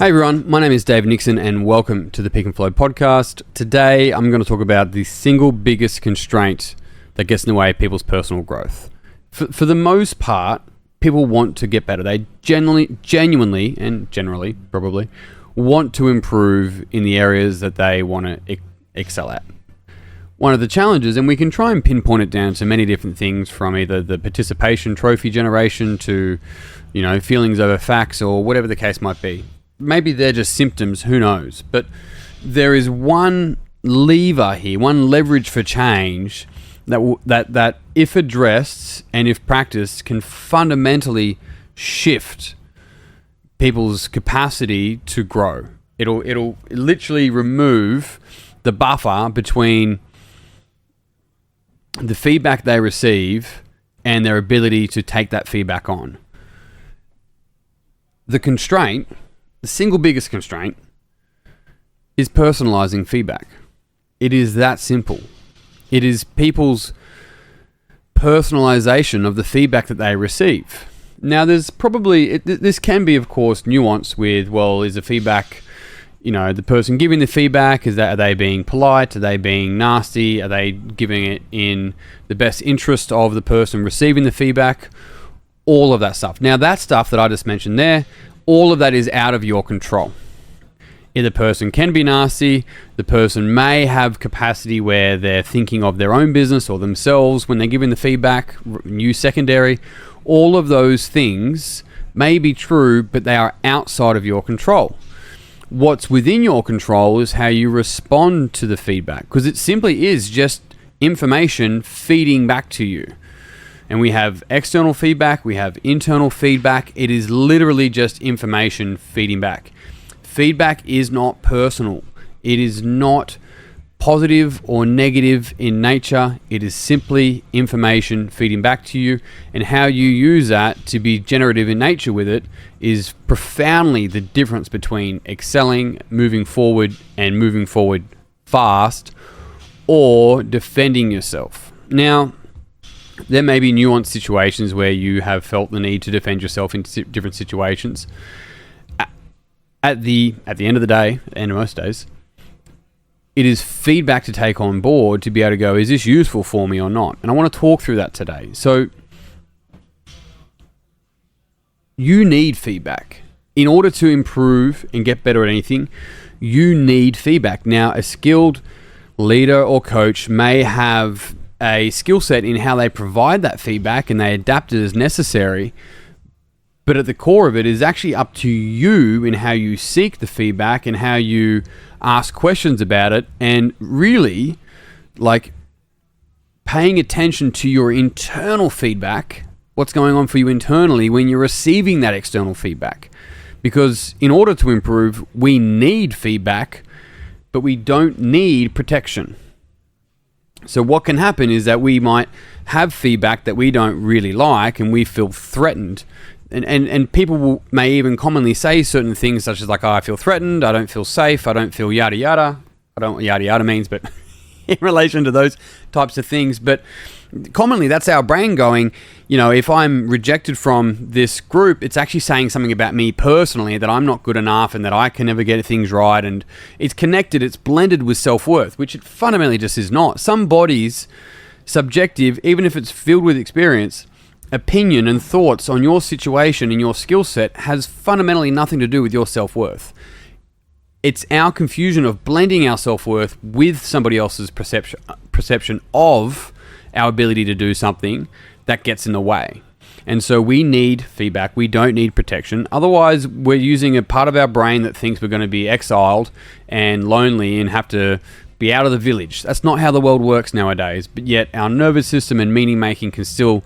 Hey everyone, my name is Dave Nixon and welcome to the Peak and Flow podcast. Today I'm going to talk about the single biggest constraint that gets in the way of people's personal growth. For the most part, people want to get better. They genuinely and generally probably want to improve in the areas that they want to excel at. One of the challenges, and we can try and pinpoint it down to many different things, from either the participation trophy generation to, feelings over facts or whatever the case might be. Maybe they're just symptoms, who knows? But there is one lever here, one leverage for change that if addressed and if practiced, can fundamentally shift people's capacity to grow. It'll literally remove the buffer between the feedback they receive and their ability to take that feedback on. The single biggest constraint is personalizing feedback. It is that simple. It is people's personalization of the feedback that they receive. Now, there's probably, this can be, of course, nuanced with, is the feedback, the person giving the feedback, are they being polite? Are they being nasty? Are they giving it in the best interest of the person receiving the feedback? All of that stuff. Now, that stuff that I just mentioned there, all of that is out of your control. The person can be nasty. The person may have capacity where they're thinking of their own business or themselves when they're giving the feedback, new secondary. All of those things may be true, but they are outside of your control. What's within your control is how you respond to the feedback, because it simply is just information feeding back to you. And we have external feedback, we have internal feedback. It is literally just information feeding back. Feedback is not personal. It is not positive or negative in nature. It is simply information feeding back to you. And how you use that to be generative in nature with it is profoundly the difference between excelling, moving forward, and moving forward fast, or defending yourself. Now, there may be nuanced situations where you have felt the need to defend yourself in different situations. At the end of the day, and most days, it is feedback to take on board to be able to go, is this useful for me or not? And I want to talk through that today. So you need feedback. In order to improve and get better at anything, you need feedback. Now, a skilled leader or coach may have a skill set in how they provide that feedback and they adapt it as necessary, but at the core of it is actually up to you in how you seek the feedback and how you ask questions about it, and really paying attention to your internal feedback, what's going on for you internally when you're receiving that external feedback. Because in order to improve, we need feedback, but we don't need protection. So what can happen is that we might have feedback that we don't really like and we feel threatened. And people may even commonly say certain things such as I feel threatened, I don't feel safe, I don't feel yada yada. I don't know what yada yada means, but in relation to those types of things. But commonly that's our brain going, if I'm rejected from this group, it's actually saying something about me personally, that I'm not good enough and that I can never get things right. And it's connected, it's blended with self-worth, which it fundamentally just is not. Somebody's subjective, even if it's filled with experience, opinion and thoughts on your situation and your skill set has fundamentally nothing to do with your self-worth. It's our confusion of blending our self-worth with somebody else's perception of our ability to do something that gets in the way. And so we need feedback. We don't need protection. Otherwise, we're using a part of our brain that thinks we're going to be exiled and lonely and have to be out of the village. That's not how the world works nowadays. But yet our nervous system and meaning making can still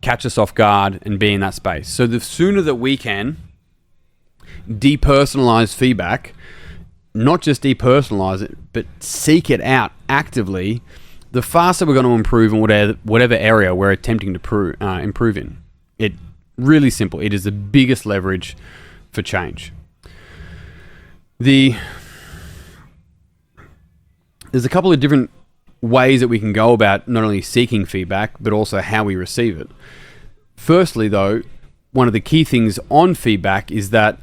catch us off guard and be in that space. So the sooner that we can depersonalize feedback, not just depersonalize it, but seek it out actively, the faster we're going to improve in whatever area we're attempting to improve in. It really simple. It is the biggest leverage for change. There's a couple of different ways that we can go about not only seeking feedback, but also how we receive it. Firstly, though, one of the key things on feedback is that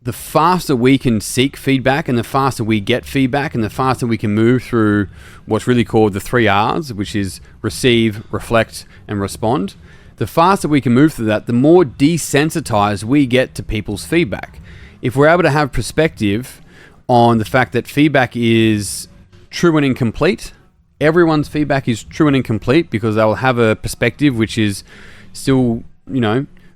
the faster we can seek feedback and the faster we get feedback and the faster we can move through what's really called the 3 R's, which is receive, reflect, and respond. The faster we can move through that, the more desensitized we get to people's feedback. If we're able to have perspective on the fact that feedback is true and incomplete, everyone's feedback is true and incomplete because they'll have a perspective which is still,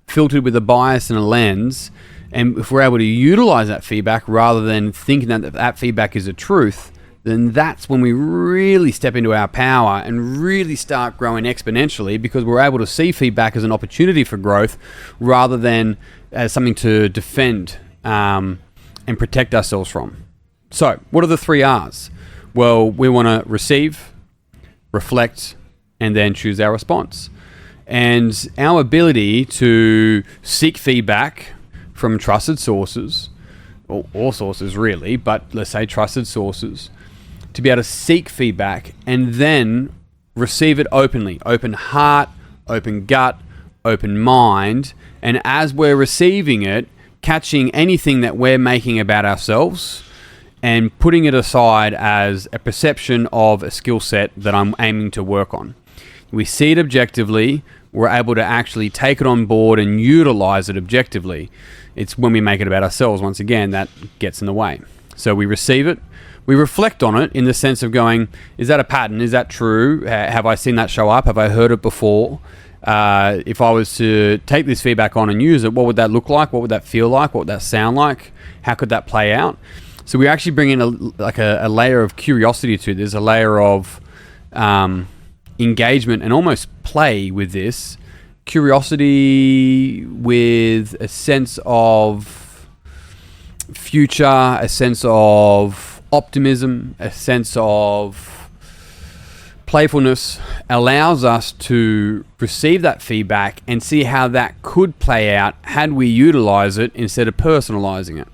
filtered with a bias and a lens. And if we're able to utilize that feedback rather than thinking that feedback is a truth, then that's when we really step into our power and really start growing exponentially, because we're able to see feedback as an opportunity for growth rather than as something to defend and protect ourselves from. So what are the 3 R's? Well, we want to receive, reflect, and then choose our response. And our ability to seek feedback from trusted sources, or all sources really, but let's say trusted sources, to be able to seek feedback and then receive it openly, open heart, open gut, open mind, and as we're receiving it, catching anything that we're making about ourselves and putting it aside as a perception of a skill set that I'm aiming to work on. We see it objectively, we're able to actually take it on board and utilize it objectively. It's when we make it about ourselves, once again, that gets in the way. So we receive it, we reflect on it in the sense of going, is that a pattern? Is that true? Have I seen that show up? Have I heard it before? If I was to take this feedback on and use it, what would that look like? What would that feel like? What would that sound like? How could that play out? So we actually bring in a layer of curiosity to this, a layer of engagement and almost play with this. Curiosity with a sense of future, a sense of optimism, a sense of playfulness allows us to receive that feedback and see how that could play out had we utilize it instead of personalizing it.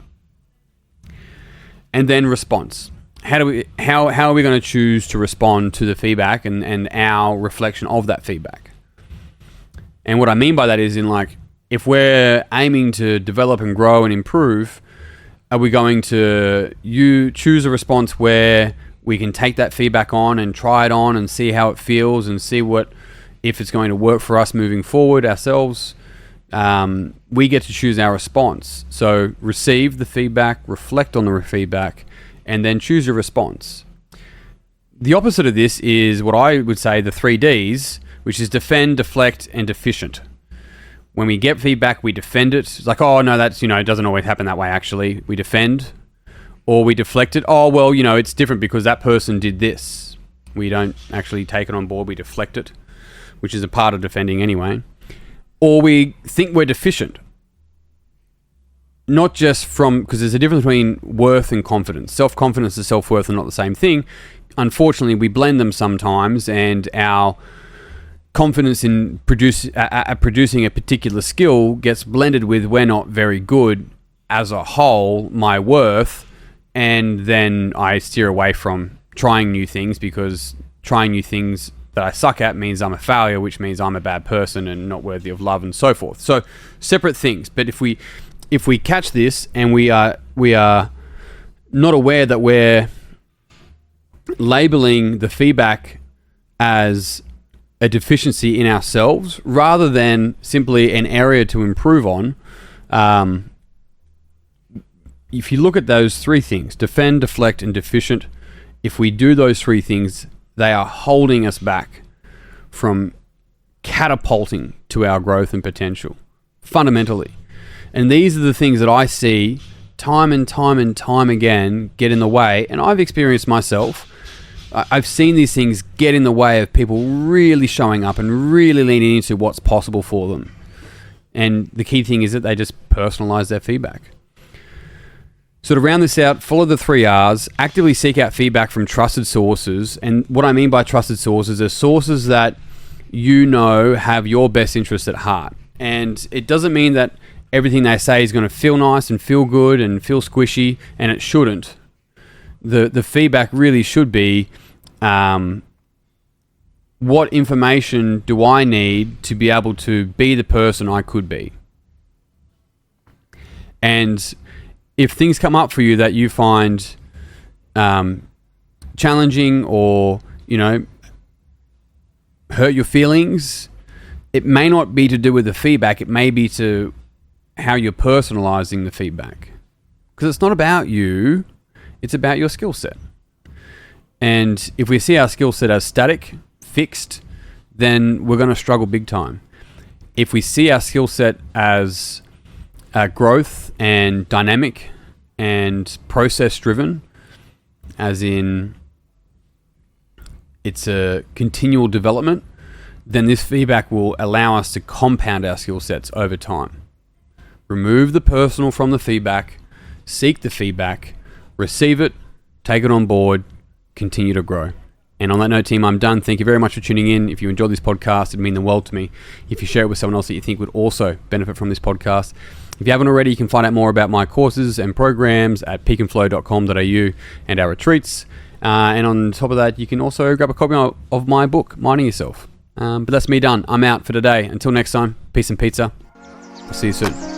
And then response. How are we going to choose to respond to the feedback and our reflection of that feedback? And what I mean by that is if we're aiming to develop and grow and improve, are we going to choose a response where we can take that feedback on and try it on and see how it feels and see if it's going to work for us moving forward ourselves? We get to choose our response. So receive the feedback, reflect on the feedback, and then choose your response. The opposite of this is what I would say the 3 Ds, which is defend, deflect, and deficient. When we get feedback, we defend it. It's like, oh no, that's, it doesn't always happen that way actually. We defend, or we deflect it. Oh, well, it's different because that person did this. We don't actually take it on board, we deflect it, which is a part of defending anyway. Or we think we're deficient. Not just because there's a difference between worth and confidence. Self-confidence and self-worth are not the same thing. Unfortunately, we blend them sometimes, and our confidence in producing a particular skill gets blended with we're not very good as a whole, my worth, and then I steer away from trying new things because trying new things that I suck at means I'm a failure, which means I'm a bad person and not worthy of love and so forth. So separate things. But if we catch this and we are not aware that we're labeling the feedback as a deficiency in ourselves rather than simply an area to improve on, if you look at those 3 things, defend, deflect, and deficient, if we do those 3 things, they are holding us back from catapulting to our growth and potential, fundamentally. And these are the things that I see time and time and time again get in the way, and I've experienced myself. I've seen these things get in the way of people really showing up and really leaning into what's possible for them. And the key thing is that they just personalize their feedback. So to round this out, follow the 3 R's, actively seek out feedback from trusted sources. And what I mean by trusted sources are sources that have your best interest at heart. And it doesn't mean that everything they say is going to feel nice and feel good and feel squishy, and it shouldn't. The feedback really should be, what information do I need to be able to be the person I could be? And if things come up for you that you find challenging or, hurt your feelings, it may not be to do with the feedback. It may be to how you're personalizing the feedback. Because it's not about you, it's about your skill set. And if we see our skill set as static, fixed, then we're going to struggle big time. If we see our skill set as growth and dynamic and process driven, as in it's a continual development, then this feedback will allow us to compound our skill sets over time. Remove the personal from the feedback, seek the feedback, receive it, take it on board, continue to grow. And on that note, team, I'm done. Thank you very much for tuning in. If you enjoyed this podcast, it'd mean the world to me if you share it with someone else that you think would also benefit from this podcast. If you haven't already, you can find out more about my courses and programs at peakandflow.com.au and our retreats. And on top of that, you can also grab a copy of my book, Minding Yourself. But that's me done. I'm out for today. Until next time, peace and pizza. I'll see you soon.